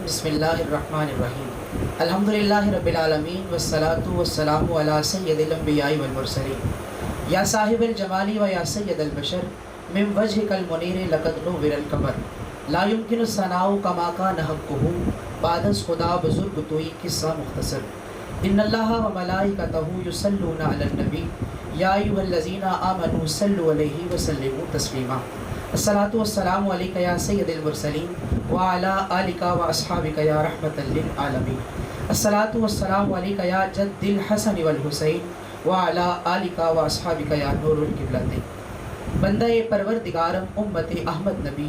بسم اللہ الرحمن الرحیم الحمدللہ رب العالمین والصلاة والسلام علی سید الانبیاء والمرسلین یا صاحب الجمال و یا سید البشر من وجہک المنیر لقد نور القمر لا يمکن الثناء کما کان حقہ بعد از خدا بزرگ توئی قصہ مختصر ان اللہ و ملائکتہ یصلون علی النبی یا ایھا الذین آمنوا صلوا علیہ وسلموا تسلیما الصلاۃ والسلام علیک یا سید المرسلین وعلی آلک و اصحابک یا رحمۃ للعالمین الصلاۃ والسلام علیک یا جد الحسن والحسین وعلی آلک و اصحابک یا نور القبلتین بندہ پروردگارم امت احمد نبی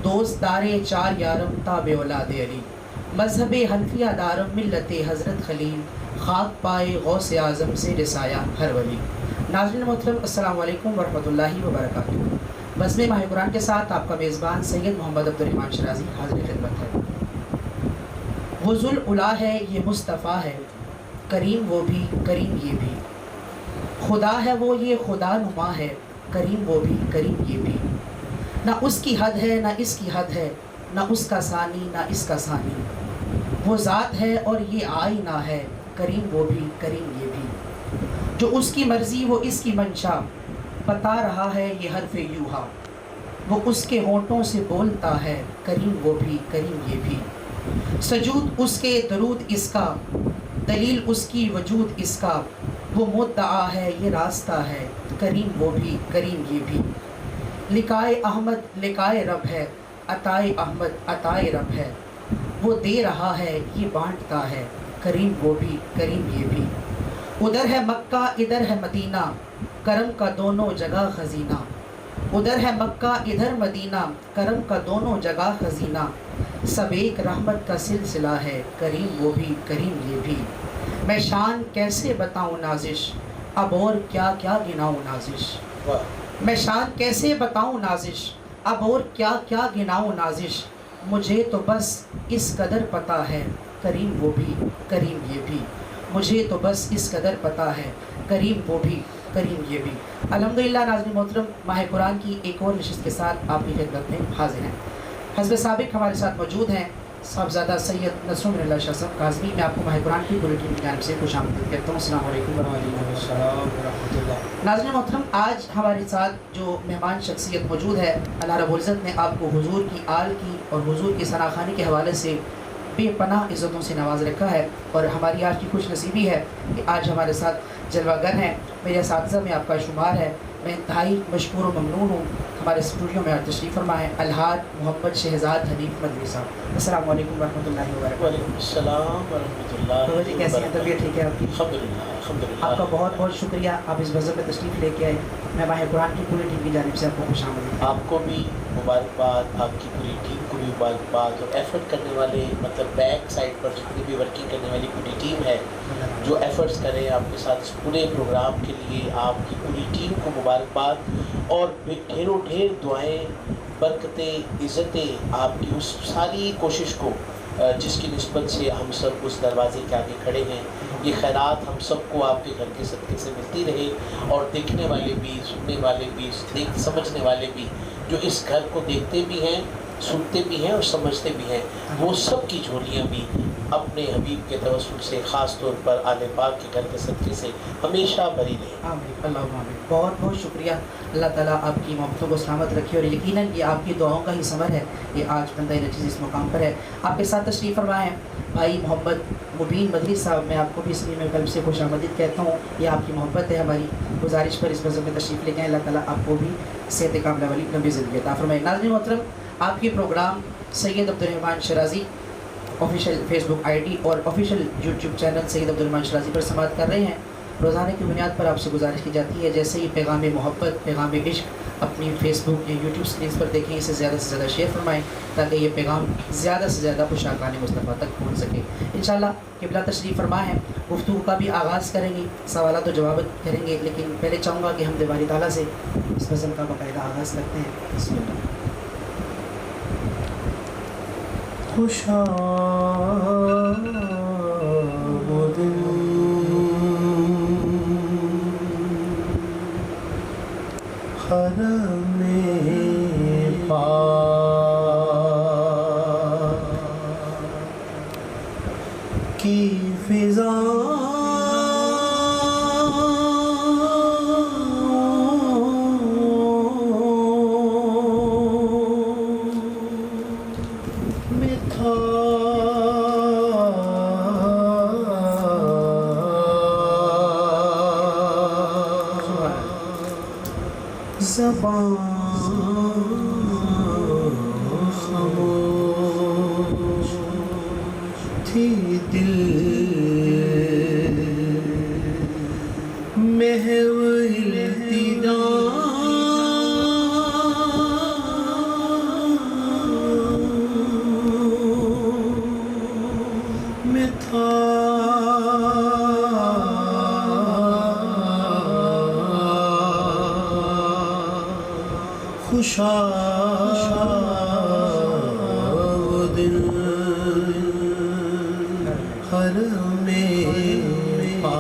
دوست دار چار یارم تابع اولاد علی مذہب حنفیہ دارم ملت حضرت خلیل خاک پائے غوث اعظم سے رسایا ہر ولی۔ ناظرین محترم السلام علیکم ورحمۃ اللہ وبرکاتہ۔ بزم ماہ قرآن کے ساتھ آپ کا میزبان سید محمد عبدالرحمن شرازی حاضر خدمت ہے۔ وہ ذوالعلا ہے یہ مصطفیٰ ہے، کریم وہ بھی کریم یہ بھی، خدا ہے وہ یہ خدا نما ہے، کریم وہ بھی کریم یہ بھی، نہ اس کی حد ہے نہ اس کی حد ہے، نہ اس کا ثانی نہ اس کا ثانی، وہ ذات ہے اور یہ آئینہ ہے، کریم وہ بھی کریم یہ بھی، جو اس کی مرضی وہ اس کی منشا، بتا رہا ہے یہ حرف یوحا، وہ اس کے ہونٹوں سے بولتا ہے، کریم وہ بھی کریم یہ بھی، سجود اس کے درود اس کا، دلیل اس کی وجود اس کا، وہ مدعا ہے یہ راستہ ہے، کریم وہ بھی کریم یہ بھی، لقائے احمد لقائے رب ہے، عطائے احمد عطائے رب ہے، وہ دے رہا ہے یہ بانٹتا ہے، کریم وہ بھی کریم یہ بھی، ادھر ہے مکہ ادھر ہے مدینہ، کرم کا دونوں جگہ خزینہ، ادھر ہے مکہ ادھر مدینہ، کرم کا دونوں جگہ خزینہ، سب ایک رحمت کا سلسلہ ہے، کریم وہ بھی کریم یہ بھی، میں شان کیسے بتاؤں نازش، اب اور کیا کیا گناؤں نازش، میں شان کیسے بتاؤں نازش، اب اور کیا کیا گناؤں نازش، مجھے تو بس اس قدر پتہ ہے، کریم وہ بھی کریم یہ بھی، مجھے تو بس اس قدر پتہ ہے، کریم وہ بھی کریم یہ بھی۔ الحمدللہ ناظرین محترم، ماہ قرآن کی ایک اور نشست کے ساتھ آپ کی خدمت میں حاضر ہیں۔ حضرت سابق ہمارے ساتھ موجود ہیں، صاحبزادہ سید نصر اللہ شاہ صاحب کاظمی۔ میں آپ کو ماہ قرآن کی بلیٹن کی جانب سے خوش آمدید کہتا ہوں۔ السلام علیکم ورحمۃ اللہ۔ ناظرین محترم، آج ہمارے ساتھ جو مہمان شخصیت موجود ہے، اللہ رب العزت نے آپ کو حضور کی آل کی اور حضور کی ثناخوانی کے حوالے سے بے پناہ عزتوں سے نواز رکھا ہے، اور ہماری آج کی خوش نصیبی ہے کہ آج ہمارے ساتھ جلوہ گر ہیں، میرے اساتذہ میں آپ کا شمار ہے۔ میں انتہائی مشکور و ممنون ہوں، ہمارے اسٹوڈیو میں تشریف فرما ہے الحاج محمد شہزاد حنیف مدنی صاحب۔ السلام علیکم ورحمۃ اللہ وبرکاتہ۔ وعلیکم السلام ورحمۃ اللہ وبرکاتہ۔ کیسی ہیں؟ طبیعت ٹھیک ہے آپ کی؟ الحمدللہ۔ آپ کا بہت بہت شکریہ، آپ اس مذہب میں تشریف لے کے آئے۔ میں ماہ قرآن کی پوری ٹیم کی جانب سے آپ کو خوش آمدید۔ آپ کو بھی مبارکباد، آپ کی پوری ٹیم کو بھی مبارکباد، اور ایفرٹ کرنے والے مطلب بیک سائڈ پر جتنی بھی ورکنگ کرنے والی پوری ٹیم ہے جو ایفرٹس کریں آپ کے ساتھ اس پورے پروگرام کے لیے، آپ کی پوری ٹیم کو مبارکباد، اور ڈھیروں ڈھیر دعائیں، برکتیں، عزتیں آپ کی اس ساری کوشش کو جس کی نسبت سے ہم سب اس دروازے کے آگے کھڑے ہیں۔ یہ خیرات ہم سب کو آپ کے گھر کے صدقے سے ملتی رہے، اور دیکھنے والے بھی، سننے والے بھی، سمجھنے والے بھی، جو اس گھر کو دیکھتے بھی ہیں، سنتے بھی ہیں اور سمجھتے بھی ہیں، وہ سب کی جھولیاں بھی اپنے حبیب کے توسل سے، خاص طور پر آل پاک کے گھر کے صدقے سے ہمیشہ بھری رہے۔ آمین، اللہم آمین۔ بہت بہت شکریہ، اللہ تعالیٰ آپ کی محبتوں کو سلامت رکھے، اور یقیناً یہ آپ کی دعاؤں کا ہی ثمر ہے، یہ آج بندہ نچیز اس مقام پر ہے۔ آپ کے ساتھ تشریف فرمائے ہیں بھائی محمد مبین مدنی صاحب، میں آپ کو بھی اس لیے میں قلب سے خوش آمدید کہتا ہوں۔ یہ آپ کی محبت ہے، ہماری گزارش پر اس مذہب میں تشریف لے کے آئے۔ اللہ تعالیٰ آپ کو بھی صحت کاملہ والی لمبی زندگی عطا فرمائے۔ ناظرین محترم، آپ کے programme Syed Abdul Rahman Shirazi official Facebook ID ڈی اور official YouTube channel Syed Abdul Rahman Shirazi پر سماعت کر رہے ہیں۔ روزانہ کی بنیاد پر آپ سے گزارش کی جاتی ہے، جیسے ہی پیغام محبت، پیغام عشق اپنی فیس بک یا یوٹیوب اسکرینس پر دیکھیں، اسے زیادہ سے زیادہ شیئر فرمائیں تاکہ یہ پیغام زیادہ سے زیادہ خوشاکان مصطفیٰ تک پہنچ سکے۔ انشاءاللہ قبلہ تشریف فرما ہے، گفتگو کا بھی آغاز کریں گے، سوالات و جوابات کریں گے، لیکن پہلے چاہوں گا کہ ہم باری تعالیٰ سے اس غزل کا باقاعدہ آغاز کرتے ہیں۔ بسم اللہ۔ خوش آمدید حرم پاک کی فضا میں تھا زبان خاموش تھی، دل محو التجا میں تھا، خوشا وہ دل ہر میں پا،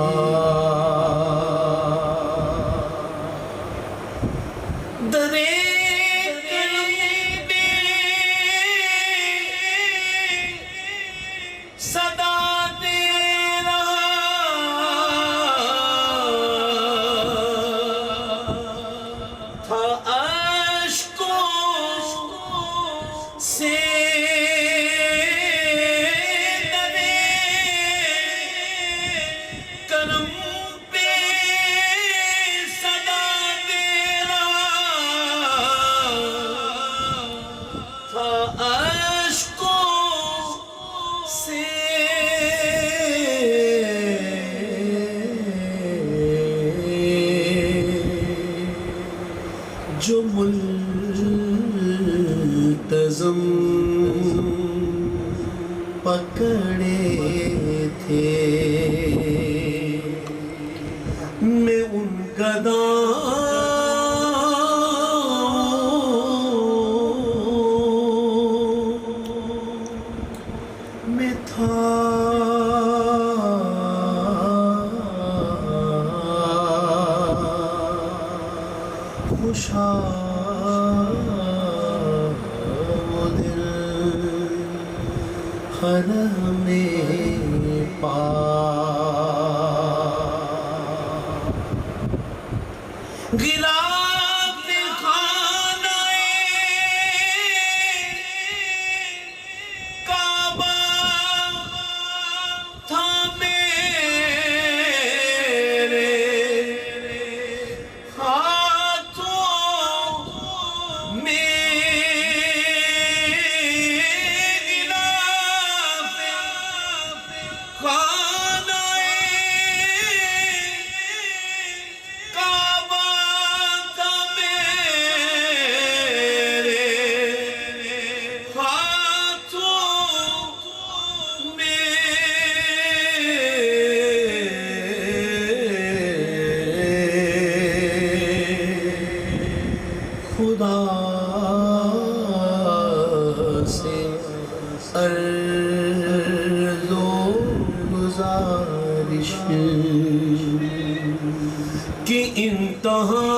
درے قلم پہ صدا دے رہا تھا، سے درے قلم پہ صدا دے رہا تھا، اشکوں سے جو ملتزم پکڑے تھے، میں ان گداؤں میں تھا، خوشا وہ دل ہر میں پا، غلاف خانہ کعبہ تھا میرے ہاتھوں میں، غلاف خانہ کعبہ تھا میرے ہاتھوں میں، خدا سے عرض و گزارش کی انتہا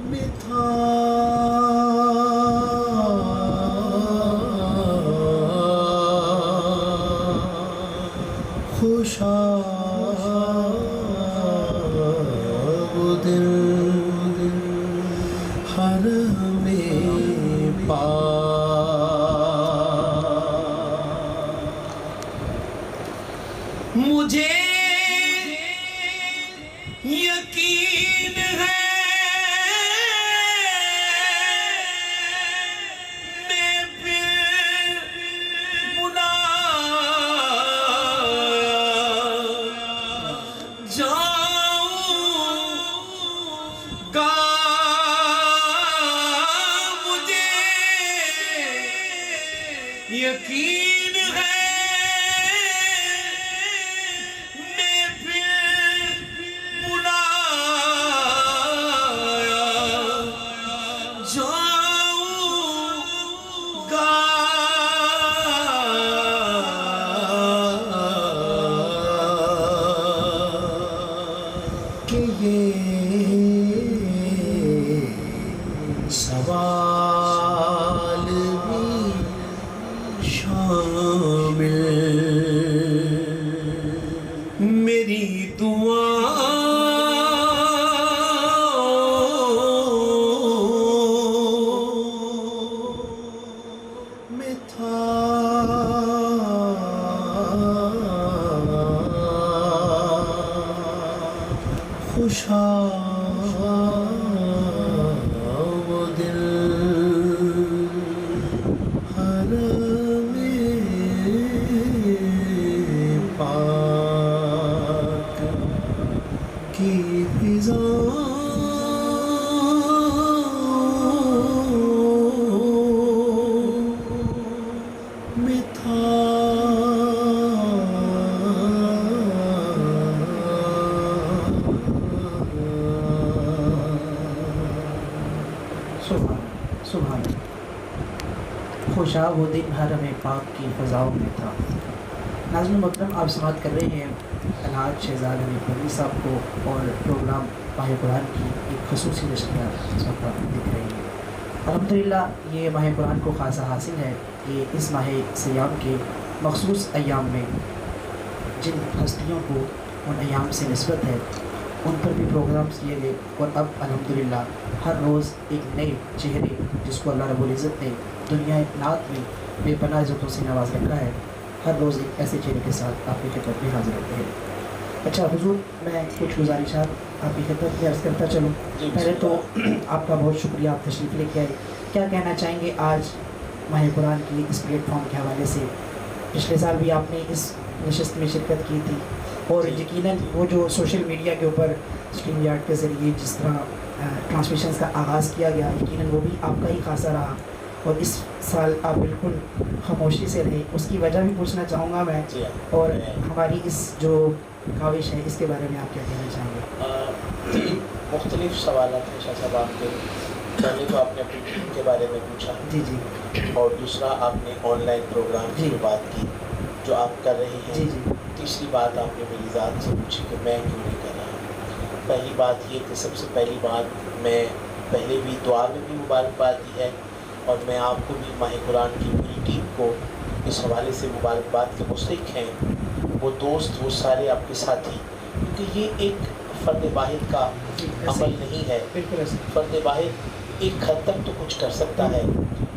میں تھا، خوشا وہ دل ہر میں پا، مجھے یقین ہے میں پھر بلا جاؤں گا، مجھے یقین ہے میں پھر بلایا جاؤں گا، کہ یہ سوال بھی شامل میری دعا میں تھا خوشا دل حرم پاک کی فضا میں تھا سبحان خوشا وہ دن حرم پاک کی فضاؤں میں تھا. ناظرین محترم، آپ سماعت کر رہے ہیں الحاج شہزاد علی پروی صاحب کو، اور پروگرام ماہ قرآن کی ایک خصوصی نشریات اس وقت آپ دیکھ رہے ہیں. الحمدللہ یہ ماہ قرآن کو خاصہ حاصل ہے کہ اس ماہ سیام کے مخصوص ایام میں جن ہستیوں کو ان ایام سے نسبت ہے ان پر بھی پروگرامز کیے گئے، اور اب الحمدللہ ہر روز ایک نئے چہرے جس کو اللہ رب العزت نے دنیا نعت میں بے پناہ عزتوں سے نواز رکھا ہے، ہر روز ایک ایسے چہرے کے ساتھ آپ کی خدمت میں حاضر ہوتے ہیں. اچھا حضور، میں کچھ گزارشات آپ کی خدمت میں عرض کرتا چلوں. پہلے تو آپ کا بہت شکریہ، آپ تشریف لے کے آئے. کیا کہنا چاہیں گے آج ماہ قرآن کی اس پلیٹ فارم کے حوالے سے؟ پچھلے سال بھی آپ نے اس نشست میں شرکت کی تھی، اور یقیناً وہ جو سوشل میڈیا کے اوپر اسٹریم یارڈ کے ذریعے جس طرح ٹرانسمیشنز کا آغاز کیا گیا، یقیناً وہ بھی آپ کا ہی خاصہ رہا، اور اس سال آپ بالکل خاموشی سے رہے. اس کی وجہ بھی پوچھنا چاہوں گا میں، اور ہماری اس جو کاوش ہے اس کے بارے میں آپ کیا کہنا چاہیں گے؟ مختلف سوالات ہیں شاہ صاحب آپ کے. پہلے تو آپ نے اپنی ٹیم کے بارے میں پوچھا، جی جی، اور دوسرا آپ نے آن لائن پروگرام کی بات کی جو آپ کر رہے ہیں. جی جی، تیسری بات آپ نے میری ذات سے پوچھی کہ میں کیوں نہیں کر رہا. پہلی بات یہ کہ سب سے پہلی بات میں پہلے بھی دعا میں بھی مبارکباد دی ہے، اور میں آپ کو بھی ماہ قرآن کی پوری ٹیم کو اس حوالے سے مبارکباد کے مستحق ہیں. وہ دوست، وہ سارے آپ کے ساتھی، کیونکہ یہ ایک فرد واحد کا عمل نہیں ہے. بالکل ایسے. فرد واحد ایک حد تک تو کچھ کر سکتا ہے،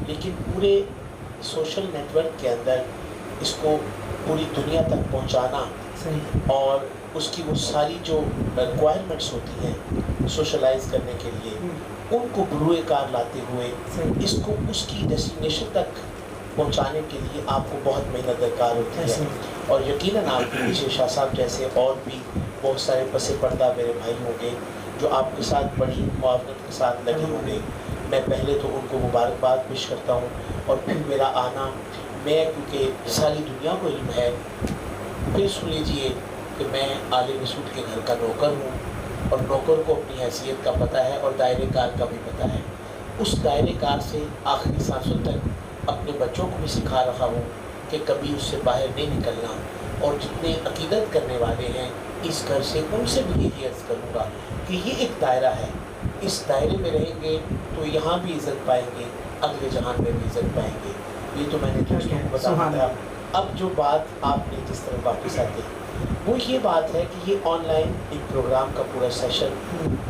لیکن پورے سوشل نیٹ ورک کے اندر اس کو پوری دنیا تک پہنچانا، صحیح، اور اس کی وہ ساری جو ریکوائرمنٹس ہوتی ہیں سوشلائز کرنے کے لیے، ان کو بروئے کار لاتے ہوئے اس کو اس کی ڈیسٹینیشن تک پہنچانے کے لیے آپ کو بہت محنت درکار ہوتی ہے. اور یقیناً آپ کے پیچھے شاہ صاحب جیسے اور بھی بہت سارے پس پردہ میرے بھائی ہوں گے جو آپ کے ساتھ بڑی معاونت کے ساتھ لگے ہوں گے. میں پہلے تو ان کو مبارکباد پیش کرتا ہوں، اور پھر میرا آنا، میں کیونکہ ساری دنیا کو علم ہے، پھر سن لیجیے کہ میں آل مسعود کے گھر کا نوکر ہوں، اور نوکر کو اپنی حیثیت کا پتہ ہے اور دائرے کار کا بھی پتہ ہے. اس دائرے کار سے آخری سانسوں تک اپنے بچوں کو بھی سکھا رہا ہوں کہ کبھی اس سے باہر نہیں نکلنا. اور جتنے عقیدت کرنے والے ہیں اس گھر سے، ان سے بھی یہی عرض کروں گا کہ یہ ایک دائرہ ہے، اس دائرے میں رہیں گے تو یہاں بھی عزت پائیں گے، اگلے جہان میں بھی عزت پائیں گے. یہ تو میں نے دوستوں کو بتایا تھا. اب جو بات آپ نے جس طرح واپس آتے وہ یہ بات ہے کہ یہ آن لائن ایک پروگرام کا پورا سیشن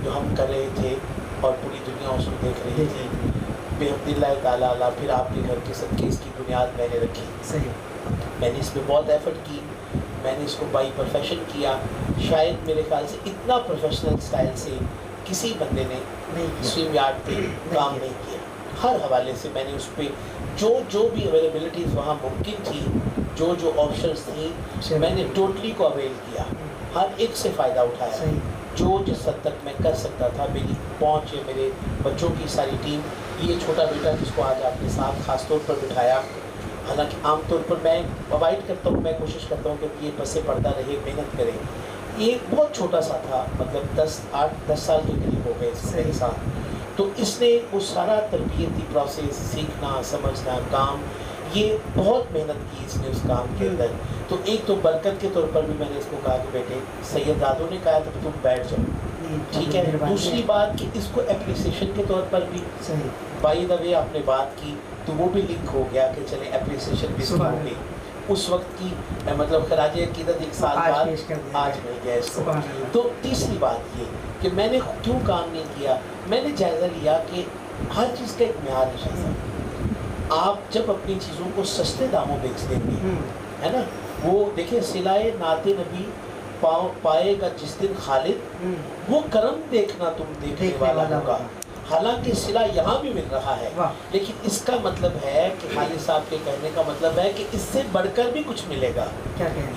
جو ہم کر رہے تھے اور پوری دنیا اس کو دیکھ رہی تھی، بحمد اللہ تعالیٰ پھر آپ کے گھر کے صدقے اس کی بنیاد میں نے رکھی. صحیح، میں نے اس پہ بہت ایفرٹ کی، میں نے اس کو بائی پروفیشن کیا. شاید میرے خیال سے اتنا پروفیشنل سٹائل سے کسی بندے نے اسٹریم یارڈ پہ کام نہیں کیا. ہر حوالے سے میں نے اس پہ جو بھی اویلیبلٹیز وہاں ممکن تھی، جو آپشنز تھیں، میں نے ٹوٹلی کو اویل کیا، ہر ایک سے فائدہ اٹھایا. جو جس حد تک میں کر سکتا تھا، میری پہنچ ہے، میرے بچوں کی ساری ٹیم. یہ چھوٹا بیٹا جس کو آج آپ کے ساتھ خاص طور پر بٹھایا، حالانکہ عام طور پر میں اوائڈ کرتا ہوں، میں کوشش کرتا ہوں کہ یہ پس پردہ رہے، محنت کرے. یہ بہت چھوٹا سا تھا، مطلب 10 سال کے قریب ہو گئے میرے ساتھ. تو اس نے وہ سارا تربیتی پروسیس، سیکھنا، سمجھنا، کام، یہ بہت محنت کی اس نے اس کام کے اندر. تو ایک تو برکت کے طور پر بھی میں نے اس کو کہا کہ بیٹے، سید دادوں نے کہا تھا کہ تم بیٹھ جاؤ، ٹھیک ہے. دوسری بات کہ اس کو اپریسیشن کے طور پر بھی بائی دا وے آپ نے بات کی تو وہ بھی لنک ہو گیا کہ چلیں اپریسیشن بھی ہو گئی. اس وقت کی مطلب خراج عقیدت 1 سال بعد آج مل گیا اس کو. تو تیسری بات یہ کہ میں نے کیوں کام نہیں کیا, میں نے جائزہ لیا کہ ہر چیز کا ایک معیار ہے شاہ صاحب. آپ جب اپنی چیزوں کو سستے داموں بیچ دیں گے ہے نا, وہ دیکھیں صلائے نعت نبی پائے گا جس دن خالد, وہ کرم دیکھنا تم دیکھنے والا ہوگا. حالانکہ صلہ یہاں بھی مل رہا ہے لیکن اس کا مطلب ہے کہ خالد صاحب کے کہنے کا مطلب ہے کہ اس سے بڑھ کر بھی کچھ ملے گا.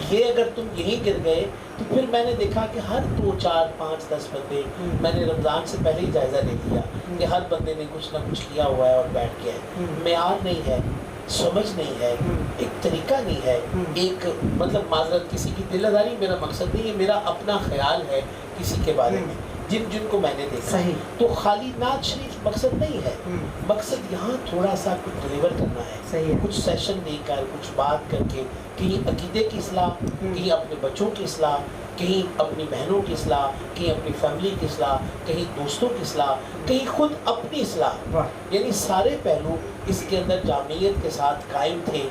یہ اگر تم یہیں گر گئے تو پھر میں نے دیکھا کہ ہر 2 4 5 10 بندے, میں نے رمضان سے پہلے ہی جائزہ لے لیا کہ ہر بندے نے کچھ نہ کچھ کیا ہوا ہے اور بیٹھ گیا ہے. معیار نہیں ہے, سمجھ نہیں ہے, ایک طریقہ نہیں ہے, ایک مطلب معذرت کسی کی دل آزاری میرا مقصد نہیں ہے, میرا اپنا خیال ہے کسی کے بارے میں جن کو میں نے دیکھا. تو خالی نعت شریف مقصد نہیں ہے, مقصد یہاں تھوڑا سا کچھ ڈلیور کرنا ہے, کچھ سیشن دے کر, کچھ بات کر کے, کہیں عقیدے کی اصلاح, کہیں اپنے بچوں کی اصلاح, کہیں اپنی بہنوں کی اصلاح, کہیں اپنی فیملی کی اصلاح, کہیں دوستوں کی اصلاح, کہیں خود اپنی اصلاح. یعنی سارے پہلو اس کے اندر جامعیت کے ساتھ قائم تھے.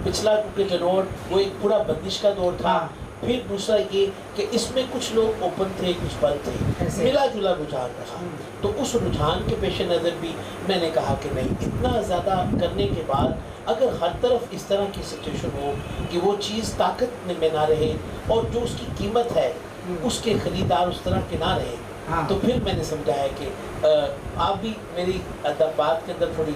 پچھلا کیونکہ جنور وہ ایک پورا بندش کا دور تھا. پھر دوسرا یہ کہ اس میں کچھ لوگ اوپن تھے, کچھ بند تھے, ملا جلا رجحان رہا. تو اس رجحان کے پیش نظر بھی میں نے کہا کہ نہیں, اتنا زیادہ کرنے کے بعد اگر ہر طرف اس طرح کی سچویشن ہو کہ وہ چیز طاقت میں نہ رہے اور جو اس کی قیمت ہے اس کے خریدار اس طرح کے نہ رہے, تو پھر میں نے سمجھا ہے کہ آپ بھی میری بات کے اندر تھوڑی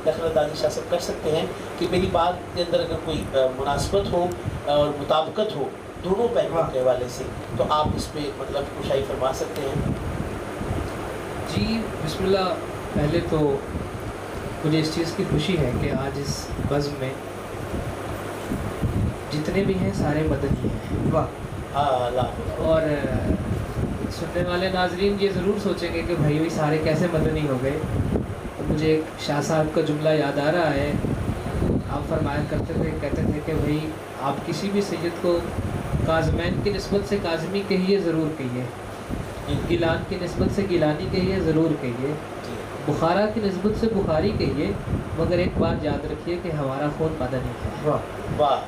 دخل اندازی شاہ صاحب کر سکتے ہیں کہ میری بات کے اندر اگر کوئی مناسبت ہو اور مطابقت ہو دونوں پہلوؤں کے حوالے سے تو آپ اس پہ مطلب کشائی فرما سکتے ہیں. جی بسم اللہ. پہلے تو مجھے اس چیز کی خوشی ہے کہ آج اس بزم میں جتنے بھی ہیں سارے مدنی ہیں. واہ. اور سننے والے ناظرین یہ ضرور سوچیں گے کہ بھائی سارے کیسے مدنی ہو گئے. تو مجھے ایک شاہ صاحب کا جملہ یاد آ رہا ہے. آپ فرمایا کرتے تھے, کہتے تھے کہ بھائی آپ کسی بھی سید کو کاظمین کی نسبت سے کاظمی کہیے ضرور کہیے, گیلان کی نسبت سے گیلانی کہیے ضرور کہیے, بخارا کی نسبت سے بخاری کہیے, مگر ایک بات یاد رکھیے کہ ہمارا خون مدنی ہے.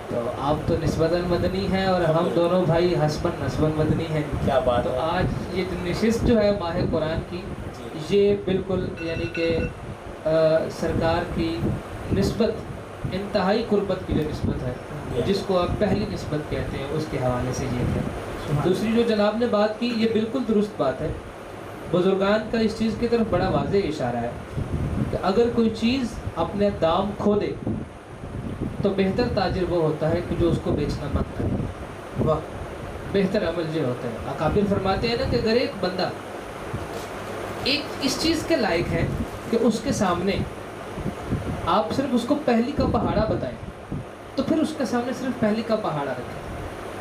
تو آپ تو نسبتاً مدنی ہیں اور ہم دونوں بھائی حسباً نسباً مدنی ہیں. کیا بات. تو آج یہ نشست جو ہے ماہ قرآن کی, یہ بالکل یعنی کہ سرکار کی نسبت, انتہائی قربت کی جو نسبت ہے جس کو آپ پہلی نسبت کہتے ہیں, اس کے حوالے سے یہ ہے. دوسری جو جناب نے بات کی یہ بالکل درست بات ہے. بزرگان کا اس چیز کی طرف بڑا واضح اشارہ ہے کہ اگر کوئی چیز اپنے دام کھو دے تو بہتر تاجر وہ ہوتا ہے کہ جو اس کو بیچنا بند کرے. واہ. بہتر عمل یہ ہوتا ہے. اکابر فرماتے ہیں نا کہ اگر ایک بندہ ایک اس چیز کے لائق ہے کہ اس کے سامنے آپ صرف اس کو پہلی کا پہاڑا بتائیں تو پھر اس کے سامنے صرف پہلی کا پہاڑا رکھیں.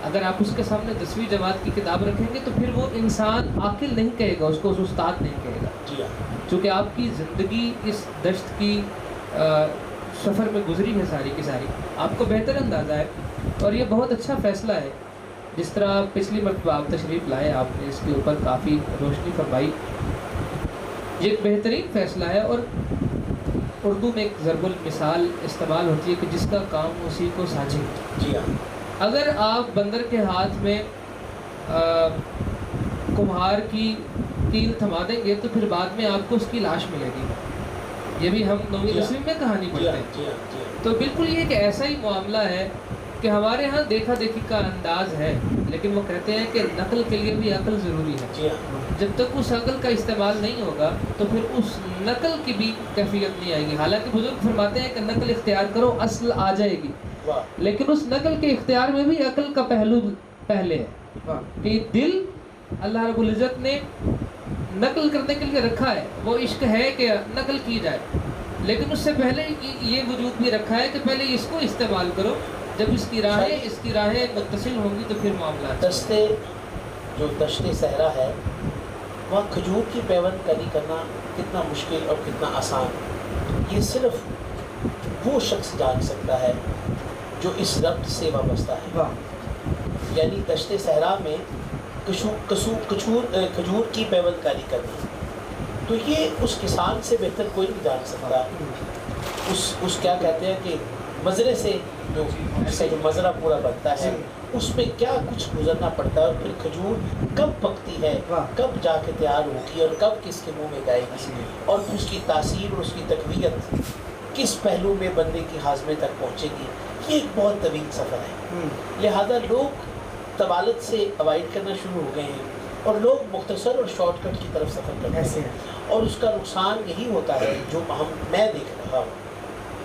اگر آپ اس کے سامنے 10ویں جماعت کی کتاب رکھیں گے تو پھر وہ انسان عاقل نہیں کہے گا, اس کو اس استاد نہیں کہے گا. چونکہ آپ کی زندگی اس دشت کی سفر میں گزری ہے ساری کی ساری, آپ کو بہتر اندازہ ہے. اور یہ بہت اچھا فیصلہ ہے. جس طرح پچھلی مرتبہ آپ تشریف لائے, آپ نے اس کے اوپر کافی روشنی فرمائی. یہ ایک بہترین فیصلہ ہے. اور اردو میں ایک ضرب المثال استعمال ہوتی ہے کہ جس کا کام اسی کو سانجھے. جی ہاں. اگر آپ بندر کے ہاتھ میں کمہار کی کیل تھما دیں گے تو پھر بعد میں آپ کو اس کی لاش ملے گی. یہ بھی ہم 9ویں 10ویں میں کہانی پڑھتے ہیں. تو بالکل یہ ایک ایسا ہی معاملہ ہے کہ ہمارے ہاں دیکھا دیکھی کا انداز ہے, لیکن وہ کہتے ہیں کہ نقل کے لیے بھی عقل ضروری ہے. جب تک اس عقل کا استعمال نہیں ہوگا تو پھر اس نقل کی بھی کیفیت نہیں آئے گی. حالانکہ بزرگ فرماتے ہیں کہ نقل اختیار کرو اصل آ جائے گی, لیکن اس نقل کے اختیار میں بھی عقل کا پہلو پہلے ہے. کہ دل اللہ رب العزت نے نقل کرنے کے لیے رکھا ہے, وہ عشق ہے کہ نقل کی جائے, لیکن اس سے پہلے یہ وجود بھی رکھا ہے کہ پہلے اس کو استعمال کرو. جب اس کی راہیں متصل ہوں گی تو پھر معاملات. دشتے جو دشت صحرا ہے وہاں کھجور کی پیوند کاری کرنا کتنا مشکل اور کتنا آسان, یہ صرف وہ شخص جان سکتا ہے جو اس ربط سے وابستہ ہے. یعنی دشت صحرا میں کھجور کی پیوند کاری کرنا، تو یہ اس کسان سے بہتر کوئی نہیں جان سکتا. اس کیا کہتے ہیں کہ مزرے سے جو مزرہ پورا بنتا ہے اس میں کیا کچھ گزرنا پڑتا ہے، اور پھر کھجور کب پکتی ہے، کب جا کے تیار ہوگی، اور کب کس کے منہ میں جائے گی، اور اس کی تاثیر اور اس کی تقویت کس پہلو میں بندے کی ہاضمے تک پہنچے گی. یہ ایک بہت طویل سفر ہے. لہذا لوگ طوالت سے اوائڈ کرنا شروع ہو گئے ہیں، اور لوگ مختصر اور شارٹ کٹ کی طرف سفر کرتے ہیں، اور اس کا نقصان یہی ہوتا ہے جو میں دیکھ رہا ہوں.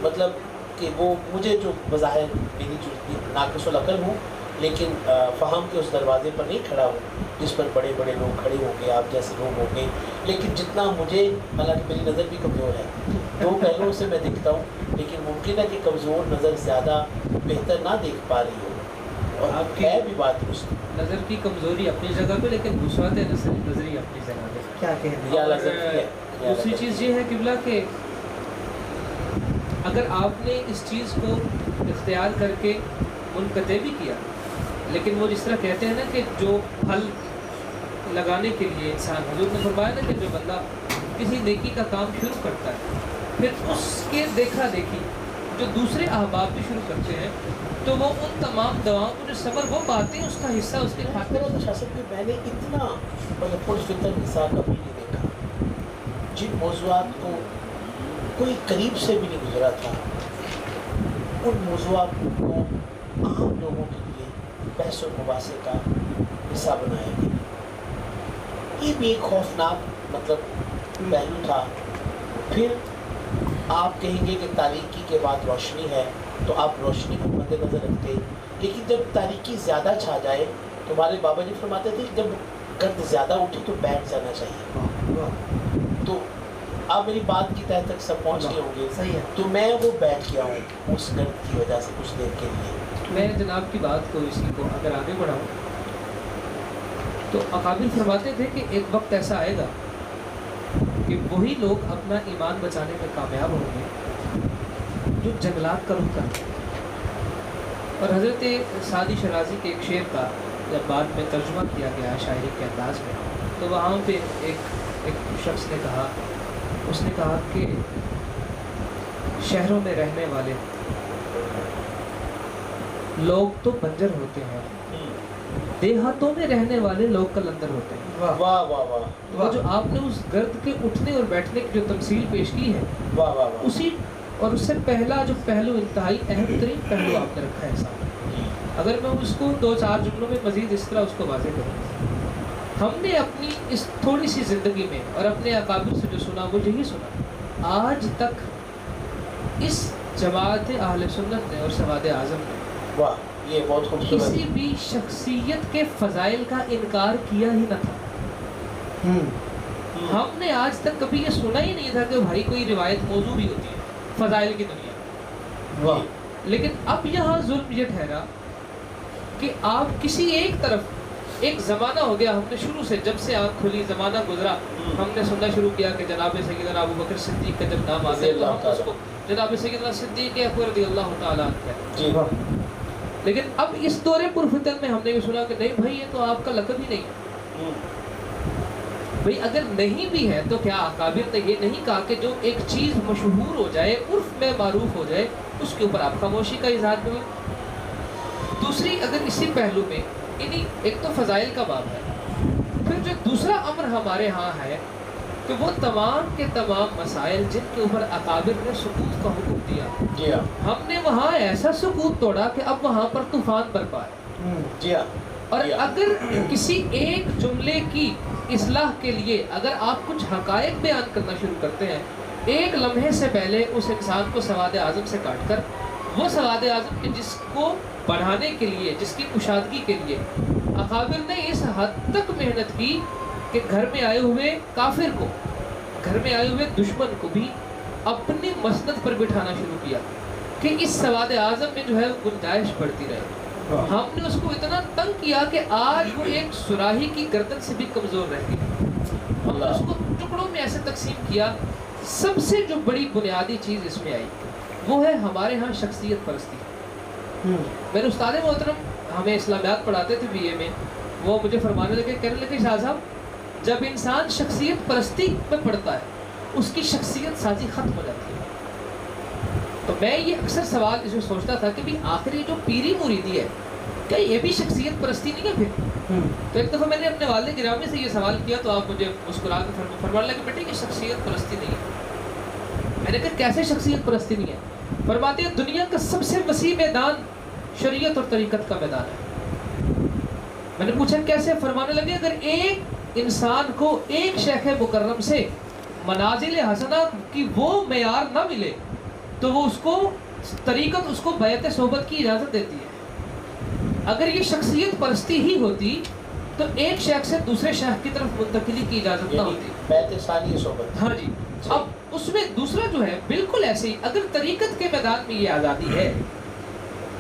مطلب کہ وہ مجھے جو بظاہر میری جو ناقص العقل ہوں، لیکن فہم کے اس دروازے پر نہیں کھڑا ہوں جس پر بڑے بڑے لوگ کھڑے ہوں گے، آپ جیسے لوگ ہوں گے. لیکن جتنا مجھے، حالانکہ میری نظر بھی کمزور ہے، دو پہلوؤں سے میں دیکھتا ہوں، لیکن ممکن ہے کہ کمزور نظر زیادہ بہتر نہ دیکھ پا رہی ہو، اور آپ کی بھی بات درست. نظر کی کمزوری اپنی جگہ پہ، لیکن وسعت نظری اپنی جگہ پہ. کیا کہیں. دوسری چیز یہ ہے قبلہ کہ اگر آپ نے اس چیز کو اختیار کر کے منقطع بھی کیا، لیکن وہ جس طرح کہتے ہیں نا کہ جو پھل لگانے کے لیے انسان، حضور نے فرمایا نا کہ جو بندہ کسی نیکی کا کام شروع کرتا ہے، پھر اس کے دیکھا دیکھی جو دوسرے احباب بھی شروع کرتے ہیں، تو وہ ان تمام دواؤں کو جو صبر وہ پاتے ہیں اس کا حصہ اس کے کھاتے ہیں. شاست میں میں نے اتنا پرفکر حصہ کبھی نہیں دیکھا. جن موضوعات کو کوئی قریب سے بھی نہیں گزرا تھا، ان موضوعات کو عام لوگوں کے لیے بحث و مباحثے کا حصہ بنایا گیا. یہ بھی ایک خوفناک پہلو تھا. پھر آپ کہیں گے کہ تاریکی کے بعد روشنی ہے، تو آپ روشنی کو مد نظر رکھتے، لیکن جب تاریکی زیادہ چھا جائے، تو ہمارے بابا جی فرماتے تھے جب گرد زیادہ اٹھے تو بیٹھ جانا چاہیے. تو آپ میری بات کی تہ تک سب پہنچ گئے ہوں گے. تو میں وہ بیٹھ گیا ہوں اس گرد کی وجہ سے کچھ دیر کے لیے. میں جناب کی بات کو اسی کو اگر آگے بڑھاؤں تو اکابر فرماتے تھے کہ ایک وقت ایسا آئے گا کہ وہی لوگ اپنا ایمان بچانے میں کامیاب ہوں گے جو جنگلات کا رخ کرتے ہیں. اور حضرت سعدی شرازی کے ایک شعر کا جب بعد میں ترجمہ کیا گیا شاعری کے انداز میں، تو وہاں پہ ایک شخص نے کہا، اس نے کہا کہ شہروں میں رہنے والے لوگ تو بنجر ہوتے ہیں، دیہاتوں میں رہنے والے لوگ قلندر ہوتے ہیں. واہ واہ واہ واہ. وہ جو آپ نے اس گرد کے اٹھنے اور بیٹھنے کی جو تمثیل پیش کی ہے، واہ واہ واہ. اسی اور اس سے پہلا جو پہلو انتہائی اہم ترین پہلو آپ نے رکھا ہے سامنے. اگر میں اس کو 2-4 جملوں میں مزید اس طرح اس کو واضح کروں، ہم نے اپنی اس تھوڑی سی زندگی میں اور اپنے اکابر سے جو سنا وہ یہی سنا. آج تک اس جماعت اہل سنت نے اور سواد اعظم نے واہ، یہ بہت خوبصورت، کسی بھی شخصیت کے فضائل کا انکار کیا ہی نہ تھا. ہم نے آج تک کبھی یہ سنا ہی نہیں تھا کہ بھائی کوئی روایت موضوع بھی ہوتی ہے فضائل کی دنیا. واہ. لیکن اب یہاں ظلم یہ ٹھہرا کہ آپ کسی ایک طرف، ایک زمانہ ہو گیا، ہم نے شروع سے جب سے آنکھ کھلی زمانہ گزرا، ہم نے سننا شروع کیا کہ جناب سیدنا ابو بکر صدیق کا جب نام آتا ہے تو ہم اس کو جناب سیدنا صدیق اکبر رضی اللہ تعالیٰ عنہ ہے. لیکن اب اس دور پرفتن میں ہم نے یہ سنا کہ نہیں بھائی یہ تو آپ کا لقب ہی نہیں ہے. بھائی اگر نہیں بھی ہے تو کیا اکابر نے یہ نہیں کہا کہ جو ایک چیز مشہور ہو جائے، عرف میں معروف ہو جائے، اس کے اوپر آپ خاموشی کا اظہار کریں. دوسری اگر اسی پہلو میں ایک تو فضائل کا باب ہے، پھر جو دوسرا امر ہمارے ہاں ہے کہ وہ تمام کے تمام مسائل جن کے اوپر اکابر نے سکوت کا حکم دیا، ہم نے وہاں ایسا سکوت توڑا کہ اب وہاں پر طوفان برپا ہے. اور اگر کسی ایک جملے کی اصلاح کے لیے اگر آپ کچھ حقائق بیان کرنا شروع کرتے ہیں، ایک لمحے سے پہلے اس انسان کو سواد اعظم سے کاٹ کر وہ سواد اعظم کے جس کو بڑھانے کے لیے، جس کی کشادگی کے لیے اکابر نے اس حد تک محنت کی کہ گھر میں آئے ہوئے کافر کو، گھر میں آئے ہوئے دشمن کو بھی اپنی مسند پر بٹھانا شروع کیا کہ اس سواد اعظم میں جو ہے گنجائش بڑھتی رہے. ہم نے اس کو اتنا تنگ کیا کہ آج وہ ایک سراہی کی گردن سے بھی کمزور رہ گئی. ہم نے اس کو ٹکڑوں میں ایسے تقسیم کیا. سب سے جو بڑی بنیادی چیز اس میں آئی وہ ہے ہمارے ہاں شخصیت پرستی. میرے استاد محترم ہمیں اسلامیات پڑھاتے تھے BA میں، وہ مجھے فرمانے لگے، کہنے لگے شاہ صاحب جب انسان شخصیت پرستی میں پڑتا ہے اس کی شخصیت سازی ختم ہو جاتی ہے۔ تو میں یہ اکثر سوال اس میں سوچتا تھا کہ بھی آخری جو پیری مریدی ہے کیا یہ بھی شخصیت پرستی نہیں ہے پھر؟ تو ایک دفعہ میں نے اپنے والد گرامی سے یہ سوال کیا تو آپ مجھے مسکرا کے فرمانے لگے بیٹے یہ شخصیت پرستی نہیں ہے۔ میں نے کہا کیسے شخصیت پرستی نہیں ہے؟ فرماتے ہیں دنیا کا سب سے وسیع میدان شریعت اور طریقت کا میدان ہے۔ میں نے پوچھا کیسے؟ فرمانے لگے اگر ایک انسان کو ایک شیخ مکرم سے منازل حسنہ کی وہ معیار نہ ملے تو وہ اس کو طریقت اس کو بیعت صحبت کی اجازت دیتی ہے۔ اگر یہ شخصیت پرستی ہی ہوتی تو ایک شیخ سے دوسرے شیخ کی طرف منتقلی کی اجازت نہ ہوتی۔ بیعت ثانی صحبت۔ ہاں جی۔ اب اس میں دوسرا جو ہے بالکل ایسے ہی اگر طریقت کے میدان میں یہ آزادی ہے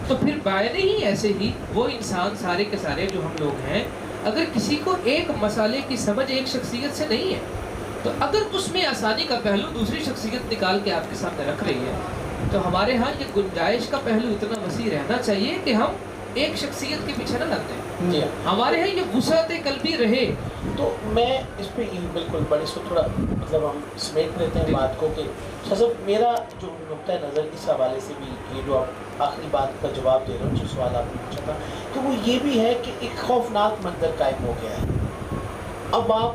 تو پھر بائنے ہی ایسے ہی وہ انسان سارے کے سارے جو ہم لوگ ہیں اگر کسی کو ایک مسئلے کی سمجھ ایک شخصیت سے نہیں ہے تو اگر اس میں آسانی کا پہلو دوسری شخصیت نکال کے آپ کے سامنے رکھ رہی ہے تو ہمارے ہاں یہ گنجائش کا پہلو اتنا وسیع رہنا چاہیے کہ ہم ایک شخصیت کے پیچھے نہ لگتے ہیں۔ جی ہمارے ہاں یہ وسعت قلبی رہے۔ تو میں اس پہ بالکل بڑے سے تھوڑا مطلب ہم سمیٹ لیتے ہیں بات کو کہ شاہ میرا جو نقطۂ نظر اس حوالے سے بھی یہ جو آپ آخری بات کا جواب دے رہے ہوں جو سوال آپ نے پوچھا تھا تو وہ یہ بھی ہے کہ ایک خوفناک منظر قائم ہو گیا ہے۔ اب آپ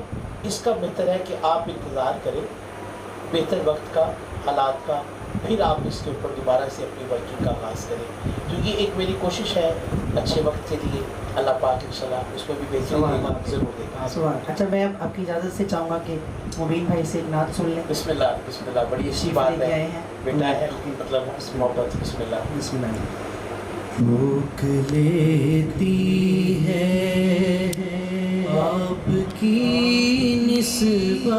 اس کا بہتر ہے کہ آپ انتظار کریں بہتر وقت کا، حالات کا، پھر آپ اس کے اوپر دوبارہ سے اپنی ورکنگ کا آغاز کریں۔ تو یہ ایک میری کوشش ہے اچھے وقت کے لیے، اللہ پاک انشاءاللہ اس میں بھی بہتری دے گا، ضرور دے گا۔ اچھا میں آپ کی اجازت سے چاہوں گا کہ مبین بھائی سے ایک نعت سن لیں۔ بسم اللہ، بڑی اچھی بات ہے، بیٹا ہے مطلب محبت۔ بسم اللہ۔ بسم اللہ۔ روک لیتی ہے آپ کی نسبت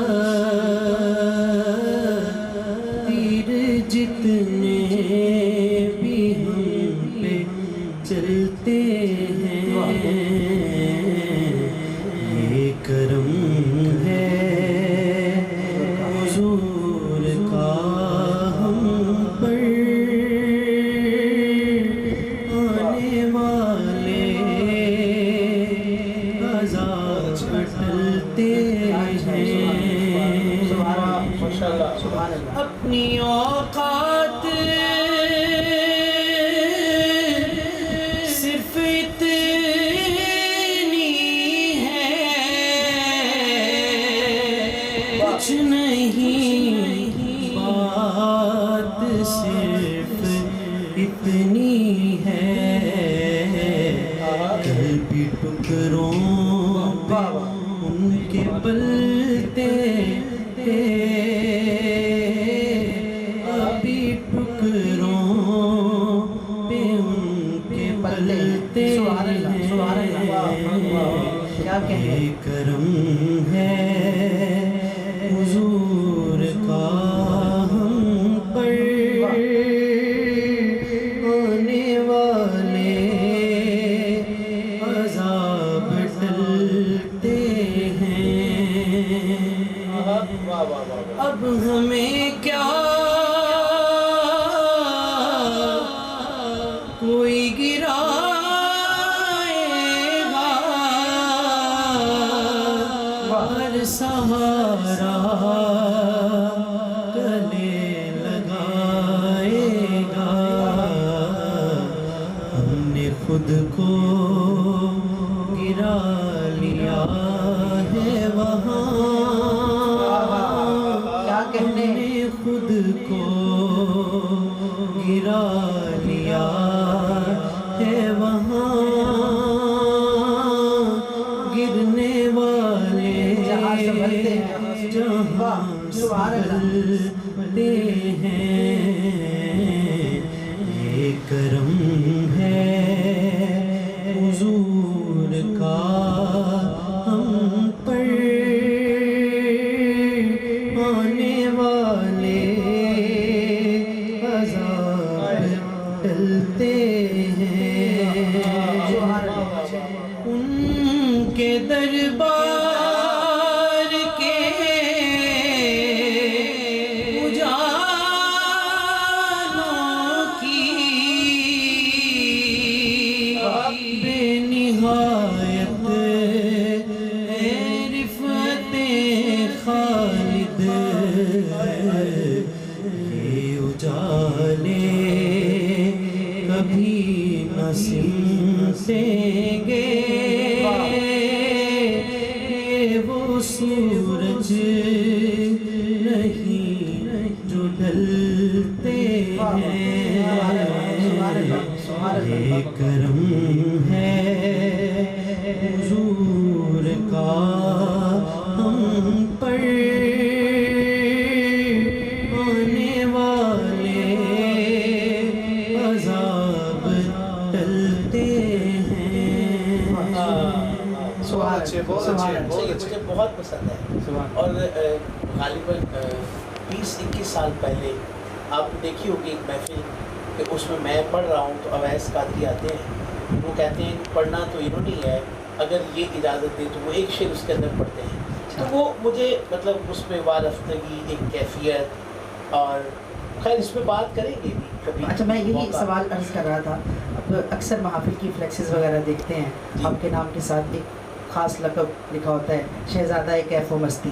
تیر جتنے بھی ہم پہ چلتے ہیں، یہ کرم ہے حضور کا ہم پر، آنے والے عذاب ٹلتے ہیں، اپنی اوقات صرف اتنی ہے، کچھ نہیں، بات صرف اتنی ہے، کل بھی ٹکڑوں پہ ان کے پلتے ابھی ٹکڑوں پہ ان کے پلتے یہ کرم ہے حضور کا ہم پر، آنے والے عذاب ٹلتے ہیں، اب ہمیں کیا کوئی گرائے گا، ہر سہارا گلے لگائے گا، ہم نے خود کو گرا لیا ہے وہاں، ہم نے خود کو گرا لیا ہے وہاں، گرنے والے جہاں سنبھلتے ہیں، یہ کرم ہے حضور کا ہم پر، آنے والے عذاب ٹلتے ہیں، ان کے دربار کے اجالوں کی یہ اجالے کبھی نہ سمٹیں گے، یہ وہ سورج نہیں جو ڈھلتے ہیں، یہ کرم ہے حضور کا ہم پر، آنے والے عذاب ٹلتے ہیں۔ سبحان اچھے مجھے بہت پسند ہے، اور غالباً 20-21 سال پہلے آپ نے دیکھی ہوگی ایک محفل کہ اس میں میں پڑھ رہا ہوں تو اویس قادری آتے ہیں، وہ کہتے ہیں کہ پڑھنا تو انہوں نے ہے، اگر یہ اجازت دے تو وہ ایک شعر اس کے اندر پڑھتے ہیں، تو وہ مجھے مطلب اس میں وارفتگی، ایک کیفیت، اور خیر اس پہ بات کریں گے بھی کبھی۔ اچھا، میں یہی سوال عرض کر رہا تھا، اب اکثر محافل کی فلیکسز وغیرہ دیکھتے ہیں، آپ کے نام کے ساتھ ایک خاص لقب لکھا ہوتا ہے، شہزادہ کیف و مستی،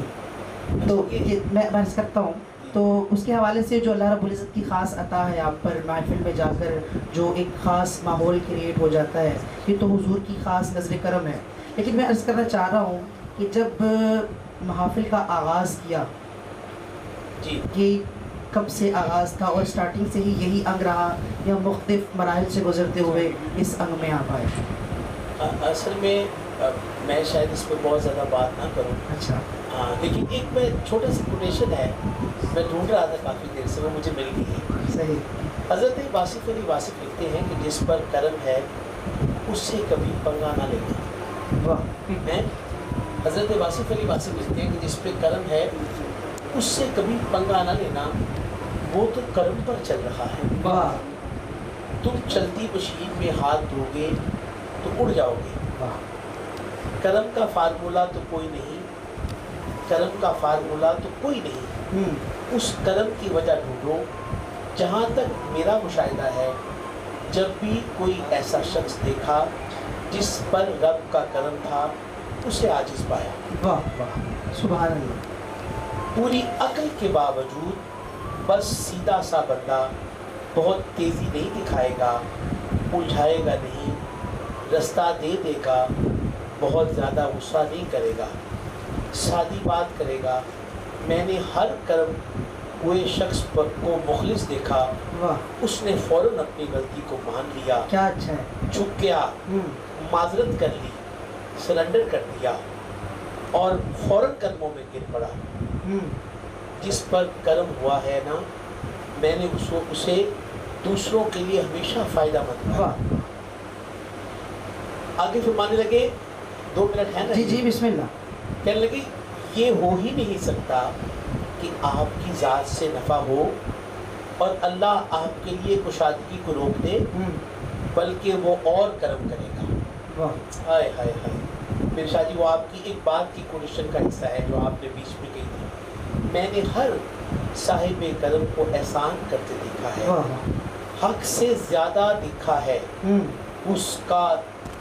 تو یہ میں عرض کرتا ہوں، تو اس کے حوالے سے جو اللہ رب العزت کی خاص عطا ہے آپ پر، محفل میں جا کر جو ایک خاص ماحول کریٹ ہو جاتا ہے، یہ تو حضور کی خاص نظر کرم ہے۔ لیکن میں عرض کرنا چاہ رہا ہوں کہ جب محافل کا آغاز کیا، جی یہ کب سے آغاز تھا، اور سٹارٹنگ سے ہی یہی انگ رہا یا مختلف مراحل سے گزرتے ہوئے اس انگ میں آپ آئے؟ اصل میں میں شاید اس پہ بہت زیادہ بات نہ کروں، اچھا، لیکن ایک میں چھوٹا سا کوٹیشن ہے، میں ڈھونڈ رہا تھا کافی دیر سے، وہ مجھے مل گئی ہے۔ صحیح۔ حضرت واصف علی واصف لکھتے ہیں کہ جس پر کرم ہے اس سے کبھی پنگا نہ لینا۔ واہ، حضرت واصف علی واصف لکھتے ہیں کہ جس پہ کرم ہے اس سے کبھی پنگا نہ لینا، وہ تو کرم پر چل رہا ہے۔ واہ، تم چلتی مشین میں ہاتھ دھو گے تو اڑ جاؤ گے۔ واہ، کرم کا فارمولہ تو کوئی نہیں، کرم کا فارمولہ تو کوئی نہیں، اس کرم کی وجہ ڈھونڈو۔ جہاں تک میرا مشاہدہ ہے، جب بھی کوئی ایسا شخص دیکھا جس پر رب کا کرم تھا، اسے عاجز پایا۔ واہ، واہ، سبحان اللہ۔ پوری عقل کے باوجود بس سیدھا سا بندہ بہت تیزی نہیں دکھائے گا، الجھائے گا نہیں، رستہ دے دے گا، بہت زیادہ غصہ نہیں کرے گا، سادی بات کرے گا۔ میں نے ہر کرم ہوئے شخص کو مخلص دیکھا، واہ، اس نے فوراً اپنی غلطی کو مان لیا، کیا اچھا ہے۔ جھک گیا، معذرت کر لی، سرنڈر کر دیا، اور فوراً قدموں میں گر پڑا۔ جس پر کرم ہوا ہے نا، میں نے اسے دوسروں کے لیے ہمیشہ فائدہ مند بنایا۔ واہ، آگے فرمانے لگے، 2 منٹ ہے نا؟ جی جی، بسم اللہ۔ کہنے لگے یہ ہو ہی نہیں سکتا کہ آپ کی ذات سے نفع ہو اور اللہ آپ کے لیے کشادگی کو روک دے، بلکہ وہ اور کرم کرے گا۔ واہ، ہائے ہائے ہائے۔ پھر شاہ جی وہ آپ کی ایک بات کی کوٹیشن کا حصہ ہے جو آپ نے بیچ میں کہی تھی، میں نے ہر صاحب کرم کو احسان کرتے دیکھا ہے، واہ، حق سے زیادہ دیکھا ہے، اس کا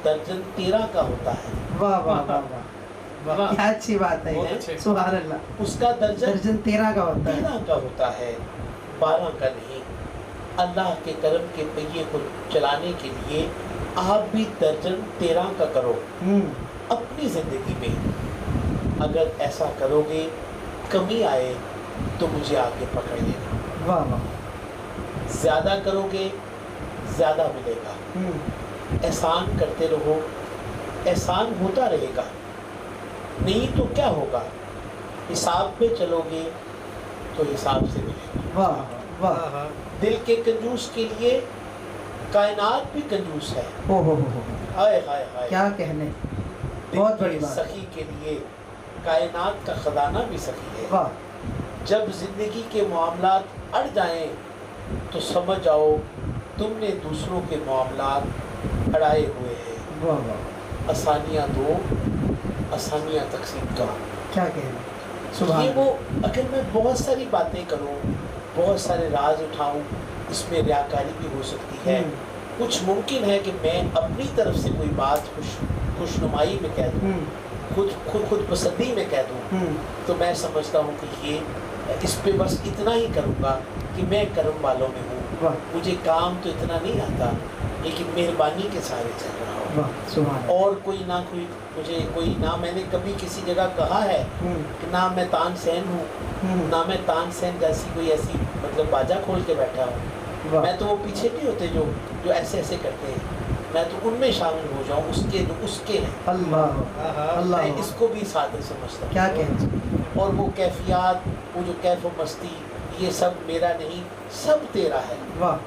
درجن 13 کا ہوتا ہے۔ واہ، واہ، واہ، واہ، کیا اچھی بات ہے، بہت اچھے۔ سبحان اللہ۔ اس کا درجن 13 کا ہوتا ہے۔ 13 کا ہوتا ہے، 12 کا نہیں۔ اللہ کے کرم کے پہیے کو چلانے کے لیے آپ بھی درجن 13 کا کرو اپنی زندگی میں۔ اگر ایسا کرو گے، کمی آئے تو مجھے آگے پکڑ لینا۔ واہ، واہ، زیادہ کرو گے زیادہ ملے گا۔ احسان کرتے رہو، احسان ہوتا رہے گا، نہیں تو کیا ہوگا؟ حساب پہ چلو گے تو حساب سے ملے گا۔ واہ، واہ، دل کے کنجوس کے لیے کائنات بھی کنجوس ہے۔ ہو، ہائے ہائے ہائے، کیا کہنے، دل بہت کے بڑی بات۔ سخی کے لیے کائنات کا خزانہ بھی سخی ہے۔ واہ، جب زندگی کے معاملات اڑ جائیں تو سمجھ جاؤ تم نے دوسروں کے معاملات اڑائے ہوئے ہیں۔ واہ، واہ، آسانیاں دو، آسانیاں تقسیم کرو۔ کیا کہنے، سبحان یہ اللہ۔ وہ، اگر میں بہت ساری باتیں کروں، بہت سارے راز اٹھاؤں، اس میں ریاکاری بھی ہو سکتی ہے۔ کچھ ممکن ہے کہ میں اپنی طرف سے کوئی بات خوشنمائی میں کہہ دوں، خود پسندی میں کہہ دوں، تو میں سمجھتا ہوں کہ یہ اس پہ بس اتنا ہی کروں گا کہ میں کرم والوں میں ہوں, واہ مجھے کام تو اتنا نہیں آتا لیکن مہربانی کے سارے چل رہا ہوں, واہ سبحان اور کوئی مجھے کوئی نہ میں نے کبھی کسی جگہ کہا ہے کہ نہ میں تان سین ہوں, نہ میں تان سین جیسی کوئی ایسی مطلب باجا کھول کے بیٹھا ہوں. واہ میں تو وہ پیچھے نہیں ہوتے جو ایسے ایسے کرتے ہیں, میں تو ان میں شامل ہو جاؤں, اس کے جو اس کے ہیں. اللہ میں اللہ اس کو بھی سادہ سمجھتا ہوں. کیا کہیں, اور وہ کیفیات, وہ جو کیف و مستی, یہ سب میرا نہیں, سب تیرا ہے. واہ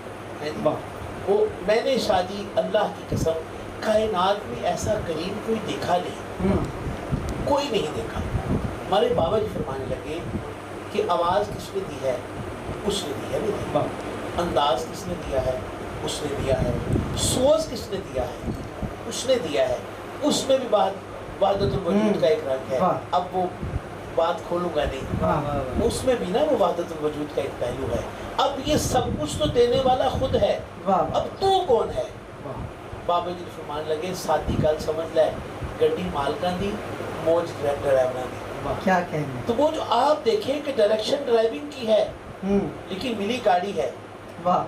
ہے جی؟ واہ وہ میں نے شادی اللہ کی قسم کائنات میں ایسا کریم کوئی دیکھا نہیں, کوئی نہیں دیکھا. ہمارے بابا جی فرمانے لگے کہ آواز کس نے دی ہے, اس نے دی ہے. نہیں, انداز کس نے دیا ہے, اس نے دیا ہے. سوز کس نے دیا ہے, اس نے دیا ہے. اس میں بھی وحدت الوجود کا ایک رنگ ہے. اب وہ بات کھولوں گا نہیں, اس میں بھی نا وہ وحدت الوجود کا ایک پہلو ہے. اب یہ سب کچھ تو دینے والا خود ہے, اب تو کون ہے. بابا جی فرمان لگے ساتھی گل سمجھ لے, گڈی مالکاں دی موج ڈرائیوراں دی. کیا کہیں گے, تو وہ جو آپ دیکھیں کہ ڈائریکشن ڈرائیونگ کی ہے لیکن ملی گاڑی ہے. واہ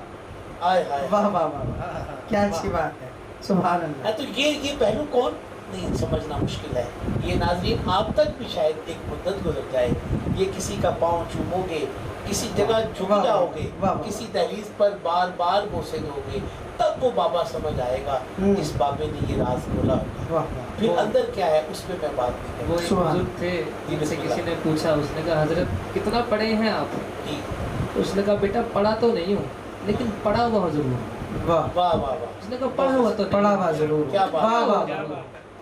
آئے ہائے واہ واہ واہ, کیا اچھی بات ہے, سبحان اللہ. تو یہ پہلو کون نہیں سمجھنا مشکل ہے. یہ ناظرین آپ تک بھی شاید ایک مدت گزر جائے, یہ کسی کا پاؤں چومو گے, کسی جگہ جھک جاؤ گے, کسی دہلیز پر بار بار بوسے دو گے, تب وہ بابا سمجھ آئے گا اس بابے نے یہ راز کھولا ہوگا. پھر اندر کیا ہے اس پہ میں بات نہیں وہ کروں. ایک بزرگ تھے جن سے کسی نے پوچھا, اس نے کہا حضرت کتنا پڑھے ہیں آپ؟ اس نے کہا بیٹا پڑھا تو نہیں ہوں لیکن پڑھا ہوا ضرور ہوں. واہ واہ واہ واہ, اس نے کہا پڑھا ہوا تو پڑھا ہوا ضرور, کیا بات, واہ واہ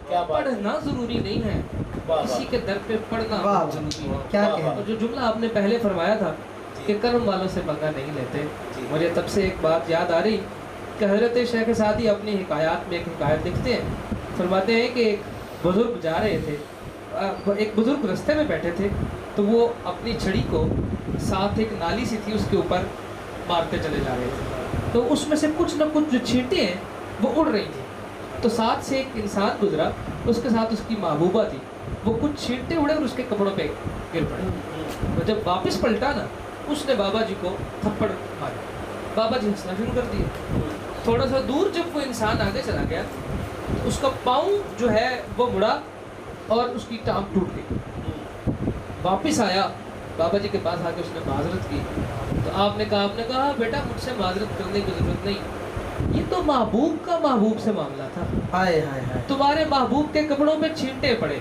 کیا بات, پڑھنا ضروری نہیں ہے, کسی کے در پہ پڑھنا واہ ضروری ہے. کیا واہ, کہیں, اور جو جملہ آپ نے پہلے فرمایا تھا کہ کرم والوں سے پنگا نہیں لیتے, مجھے تب سے ایک بات یاد آ رہی کہ حضرت شیخ سعدی اپنی حکایات میں ایک حکایت لکھتے ہیں. فرماتے ہیں کہ ایک بزرگ جا رہے تھے, ایک بزرگ رستے میں بیٹھے تھے, تو وہ اپنی چھڑی کو ساتھ ایک نالی سی تھی اس کے اوپر مارتے چلے جا رہے تھے, تو اس میں سے کچھ نہ کچھ جو چھینٹیں ہیں وہ اڑ رہی تھیں. تو ساتھ سے ایک انسان گزرا, اس کے ساتھ اس کی محبوبہ تھی, وہ کچھ چھینٹیں اڑے اور اس کے کپڑوں پہ گر پڑے. جب واپس پلٹا نا, اس نے بابا جی کو تھپڑ مارا, بابا جی ہنسنا شروع کر دیا. تھوڑا سا دور جب وہ انسان آگے چلا گیا, اس کا پاؤں جو ہے وہ مڑا اور اس کی ٹانگ ٹوٹ گئی. واپس آیا بابا جی کے پاس, آ کے اس نے معذرت کی. تو آپ نے کہا بیٹا مجھ سے معذرت کرنے کی ضرورت نہیں, یہ تو محبوب کا محبوب سے معاملہ تھا. ہائے ہائے ہائے, تمہارے محبوب کے کپڑوں پہ چھینٹے پڑے,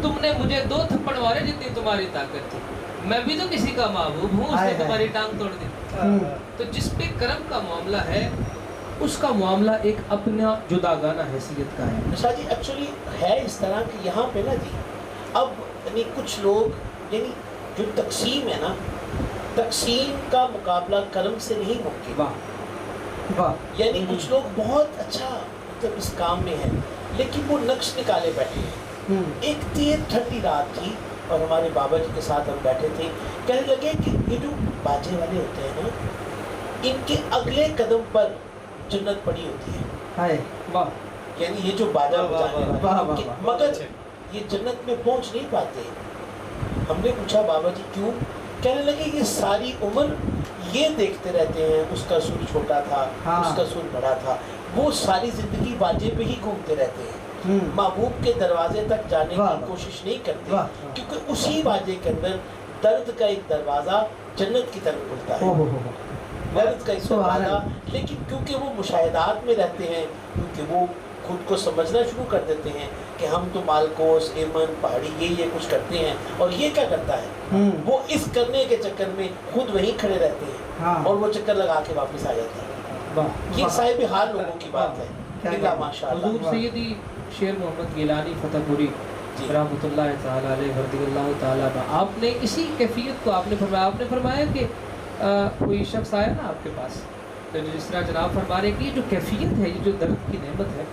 تم نے مجھے 2 تھپڑ مارے جتنی تمہاری طاقت تھی, میں بھی تو کسی کا محبوب ہوں, اس نے تمہاری ٹانگ توڑ دی. تو جس پہ کرم کا معاملہ ہے اس کا معاملہ ایک اپنا جداگانہ حیثیت کا ہے. شاہ جی ایکچولی ہے اس طرح کہ یہاں پہ نا جی, اب یعنی کچھ لوگ یعنی جو تقسیم ہے نا, تقسیم کا مقابلہ کرم سے نہیں ممکن. واہ, یعنی کچھ لوگ بہت اچھا مطلب اس کام میں ہیں لیکن وہ نقش نکالے بیٹھے ہیں. ایک دیر ٹھنڈی رات تھی اور ہمارے بابا جی کے ساتھ ہم بیٹھے تھے, کہنے لگے کہ یہ جو باجے والے ہوتے ہیں نا, ان کے اگلے قدم پر جنت پڑی ہوتی ہے. ہائے واہ, یعنی یہ جو باجا بجانے واہ والے واہ, مگر یہ جنت میں پہنچ نہیں پاتے. ہم نے پوچھا بابا جی کیوں؟ کہنے لگے یہ ساری عمر یہ دیکھتے رہتے ہیں اس کا سر چھوٹا تھا, اس کا سر بڑا تھا, وہ ساری زندگی باجے پہ ہی گھومتے رہتے ہیں, محبوب کے دروازے تک جانے کی کوشش نہیں کرتے, کیونکہ اسی باجے کے اندر درد کا ایک دروازہ جنت کی طرف کھلتا ہے. درد کا ایک دروازہ, لیکن کیونکہ وہ مشاہدات میں رہتے ہیں, کیونکہ وہ خود کو سمجھنا شروع کر دیتے ہیں کہ ہم تو مالکوس, ایمن, پہاڑی یہ کچھ کرتے ہیں, اور یہ کیا کرتا ہے, وہ اس کرنے کے چکر میں خود وہیں کھڑے رہتے ہیں اور وہ چکر لگا کے واپس آ جاتے ہیں. یہ صاحب حال لوگوں کی بات ہے. حضور سیدی شیر محمد گیلانی فتح پوری رحمۃ اللہ تعالی علیہ رضی اللہ تعالی عنہ, آپ نے اسی کیفیت کو آپ نے فرمایا کہ کوئی شخص آیا نا آپ کے پاس, تو جس طرح جناب فرما رہے کہ یہ جو کیفیت ہے, یہ جو درد کی نعمت ہے,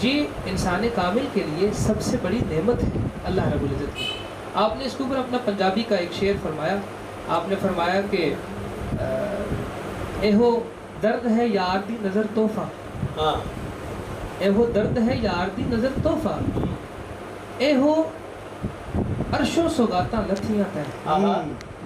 یہ انسان کامل کے لیے سب سے بڑی نعمت ہے اللہ رب العزت کی. آپ نے اس کے اوپر اپنا پنجابی کا ایک شعر فرمایا. آپ نے فرمایا کہ ایہو درد ہے یار دی نظر تحفہ, ایہو درد ہے یار دی نظر تحفہ, ایہو عرش و سوگاتاں لتھیاں تے.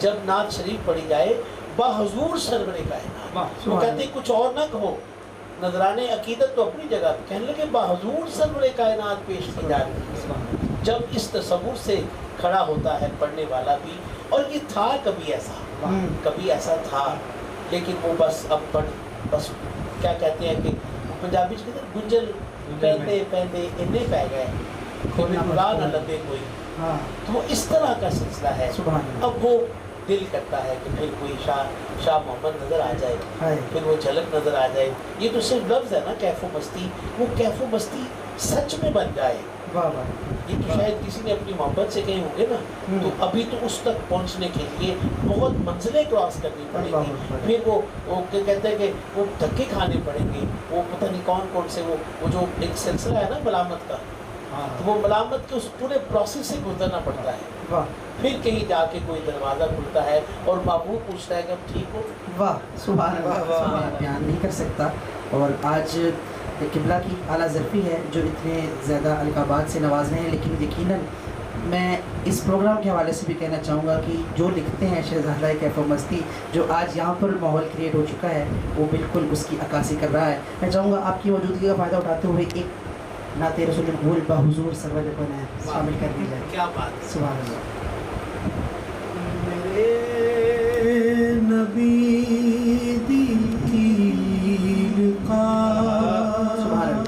جب نعت شریف پڑھی جائے بحضور سرور کائنات، وہ کہتے ہیں کچھ اور نہ کہو، نذرانے عقیدت تو اپنی جگہ پہ، کہنے لگے بحضور سرور کائنات پیش کی جا رہی ہے۔ جب اس تصور سے کھڑا ہوتا ہے پڑھنے والا بھی، اور یہ تھا کبھی ایسا تھا، لیکن وہ بس اب بس کیا کہتے ہیں کہ پنجابی سے کہتے ہیں گنجل پہندے پہندے انے پہ گئے خدا نہ لبے کوئی، تو وہ اس طرح کا سلسلہ ہے۔ اب وہ دل کرتا ہے کہ پھر کوئی شاہ محمد نظر آ جائے، پھر وہ جھلک نظر آ جائے۔ یہ تو صرف لفظ ہے نا کیف و مستی، وہ کیف و مستی سچ میں بن جائے۔ یہ تو شاید کسی نے اپنی محبت سے کہیں ہوں گے نا، تو ابھی تو اس تک پہنچنے کے لیے بہت منزلیں کراس کرنی پڑیں گی، پھر وہ کہتے ہیں کہ وہ دھکے کھانے پڑیں گے، وہ پتہ نہیں کون سے وہ جو ایک سلسلہ ہے نا ملامت کا، تو وہ ملامت کے اس پورے پروسیس سے گزرنا پڑتا ہے، پھر کہیں جا کے کوئی دروازہ کھلتا ہے اور معبود پوچھتا ہے کہ اب ٹھیک ہو۔ واہ سبحان اللہ، میں بیان نہیں کر سکتا۔ اور آج قبلہ کی اعلیٰ ظرفی ہے جو اتنے زیادہ القابات سے نوازنے ہیں، لیکن یقیناً میں اس پروگرام کے حوالے سے بھی کہنا چاہوں گا کہ جو لکھتے ہیں شہزادہ کیف و مستی، جو آج یہاں پر ماحول کریٹ ہو چکا ہے، وہ بالکل اس کی عکاسی کر رہا ہے۔ میں چاہوں گا آپ کی موجودگی کا فائدہ اٹھاتے ہوئے ایک نعت رسول مقبول بحضور سرور کائنات شامل کر دی جائے۔ کیا بات، سبحان اللہ۔ میرے نبی دی کی ڈھال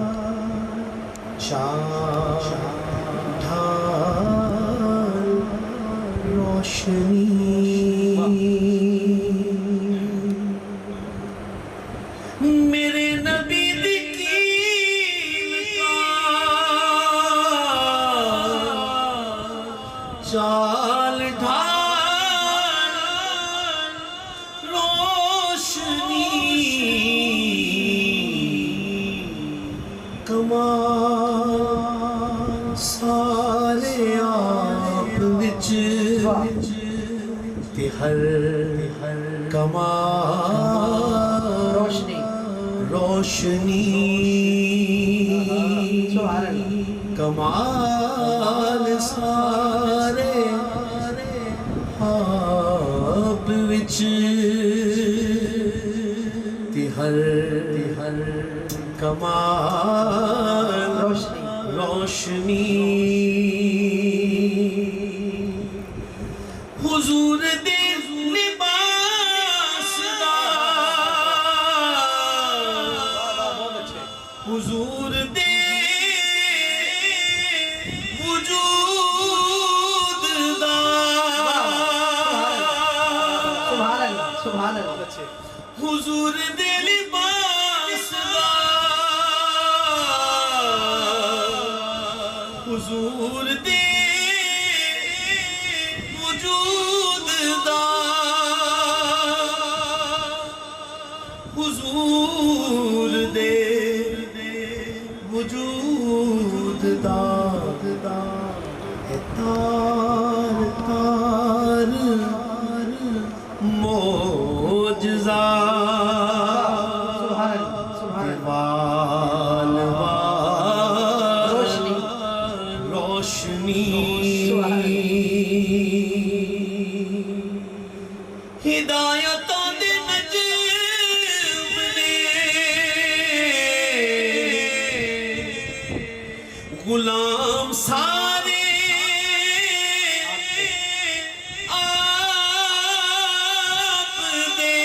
روشنی، میرے نبی دی چال ڈھال روشنی، کمال سارے آپ وچ تے ہر کمال روشنی، کمال سارے آپ وچ تے ہر کمال روشنی، حضور دے لباس دا، حضور دے وجود دا، سبحان اللہ، حضور دے لباس دا، حضور دے وجود دا، حضور دے وجود دا، تار تار معجزہ، وال روشنی، ہدایتوں دے نجم نے غلام سارے آپ دے،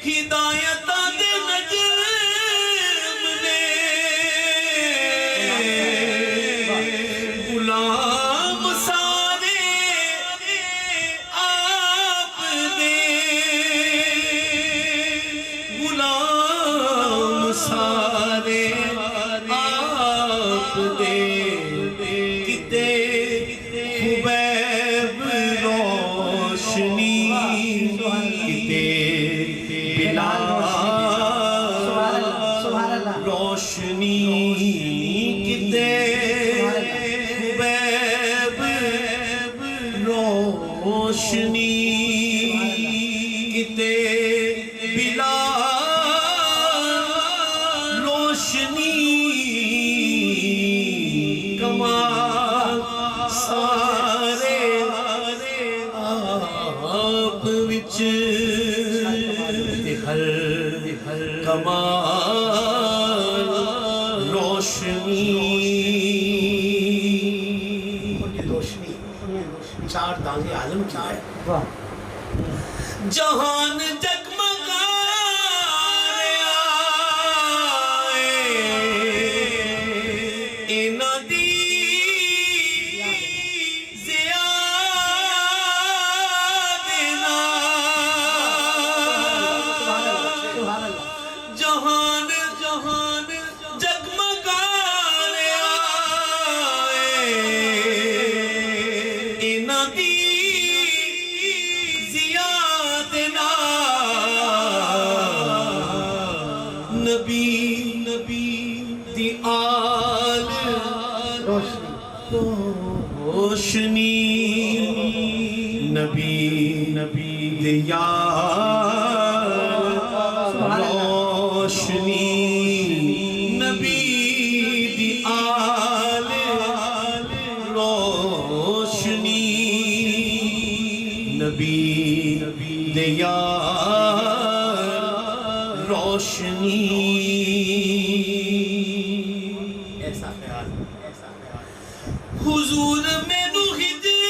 ہدایتوں دے نجم نے غلام سارے آپ دے، غلام سارے آپ دے، کتے خبیب روشنی، کتے بلال روشنی، کتے خبیب روشنی، کتے بلال روشنی، کمال سارے وچ ہر کمال روشنی روشنی چار دانگے عالم کی ہے. واہ جہان جگمگا رہا ہے انہاں دی ضیا دے نال جہان جگمگا رہا ہے انہاں دی نبی دی آل روشنی نبی دی یار روشنی نبی دی آل روشنی نبی دی یار روشنی. ایسا خیال حضور مینو ہجر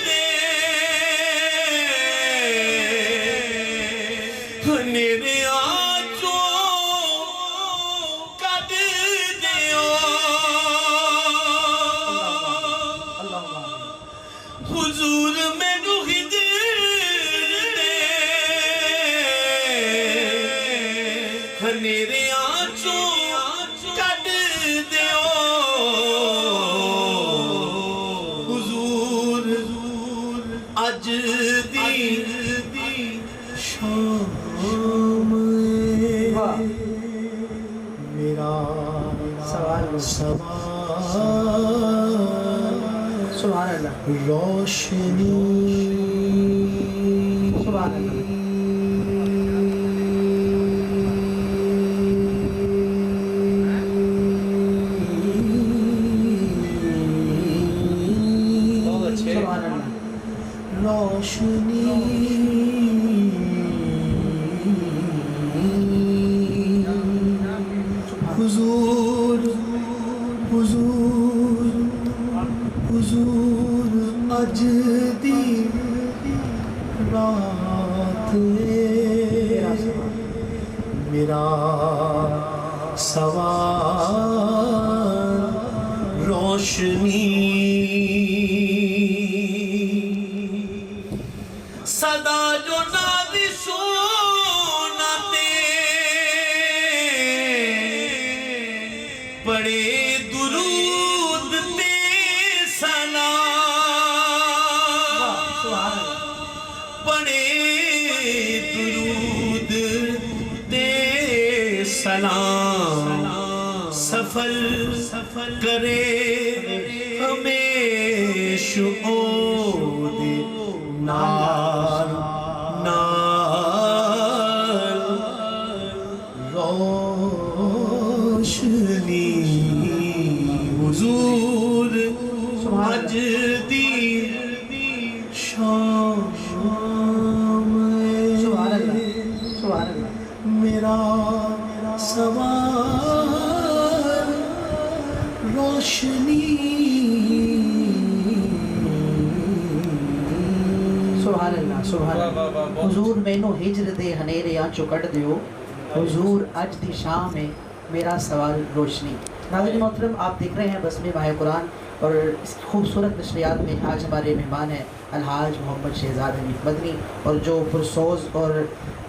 دے نیرے آنچوں کڈ دیو حضور مینو ہجر دے نیرے آنچوں کڈ دیو حضور اج دی شام میرا سوال سبحان اللہ روشنی سبحان اللہ. سبحان اللہ. روشنی حضور اج دی رات میرا سوال روشنی صدا جو نادی سونا تے پڑے درود تے سلام پڑے درود تے سلام سفر کرے ہمیشہ دے نال روشنی حضور اج دی شام سبحان اللہ سبحان اللہ. میرا سوال روشنی سبحان اللہ سبحان اللہ. حضور مینو ہجر دے ہنیرے آنچوں کٹ دیو حضور اج دی شام ہے میرا سوال روشنی. ناظرین محترم آپ دیکھ رہے ہیں بسم ماہ قرآن اور اس خوبصورت نشریات میں آج ہمارے مہمان ہیں الحاج محمد شہزاد حنیف مدنی اور جو پرسوز اور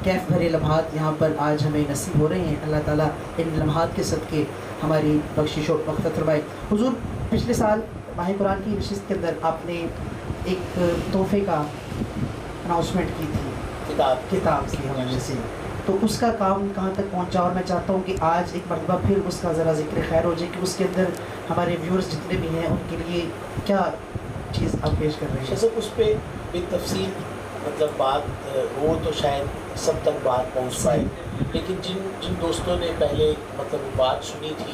کیف بھرے لمحات یہاں پر آج ہمیں نصیب ہو رہے ہیں. اللہ تعالیٰ ان لمحات کے صدقے ہماری بخشش و مغفرت فرمائے. حضور پچھلے سال ماہ قرآن کی نشست کے اندر آپ نے ایک تحفے کا اناؤنسمنٹ کی تھی کتاب کے حوالے سے, تو اس کا کام کہاں تک پہنچا اور میں چاہتا ہوں کہ آج ایک مرتبہ پھر اس کا ذرا ذکر خیر ہو جائے کہ اس کے اندر ہمارے ویورز جتنے بھی ہیں ان کے لیے کیا چیز آپ پیش کر رہے ہیں. جیسے اس پہ ایک تفصیل مطلب بات ہو تو شاید سب تک بات پہنچ پائے, لیکن جن دوستوں نے پہلے مطلب بات سنی تھی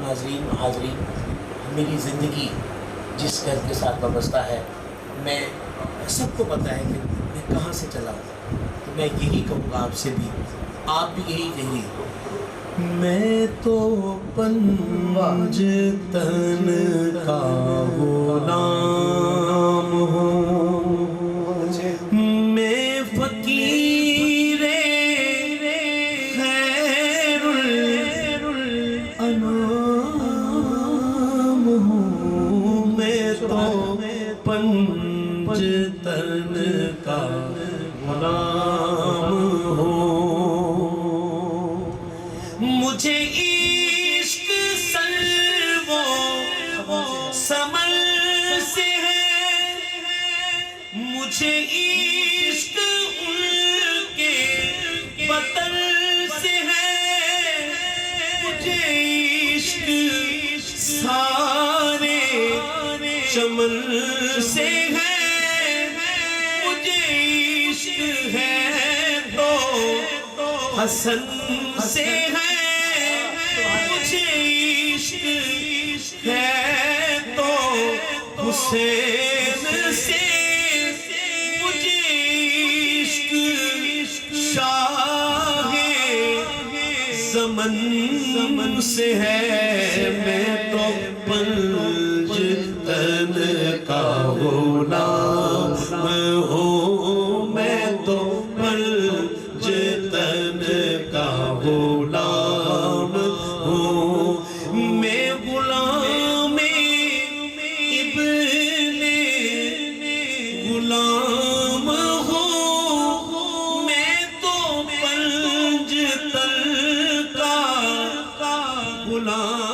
ناظرین حاضرین، میری زندگی جس گھر کے ساتھ وابستہ ہے، میں سب کو پتہ ہے کہ میں کہاں سے چلا ہوں، تو میں یہی کہوں گا آپ سے بھی، آپ بھی یہی کہیے، میں تو پنج تن کا غلام ہوں، میں فقیر خیر الانام ہوں، میں تو پنج تن کا غلام ہوں، مجھے عشق سلو سمل سے ہے، مجھے عشق ان کے بطن سے ہے، مجھے عشق سارے چمن سے ہے، مجھے عشق ہے تو حسن سے ہے، مجھے عشق ہے تو حسین سے، مجھے عشق شاہ زمن سے ہے، میں تو پنج تن کا غلام ہوں، میں تو پنج تن کا غلام ہوں، میں غلام ابن غلام ہوں، میں تو پنج تن کا غلام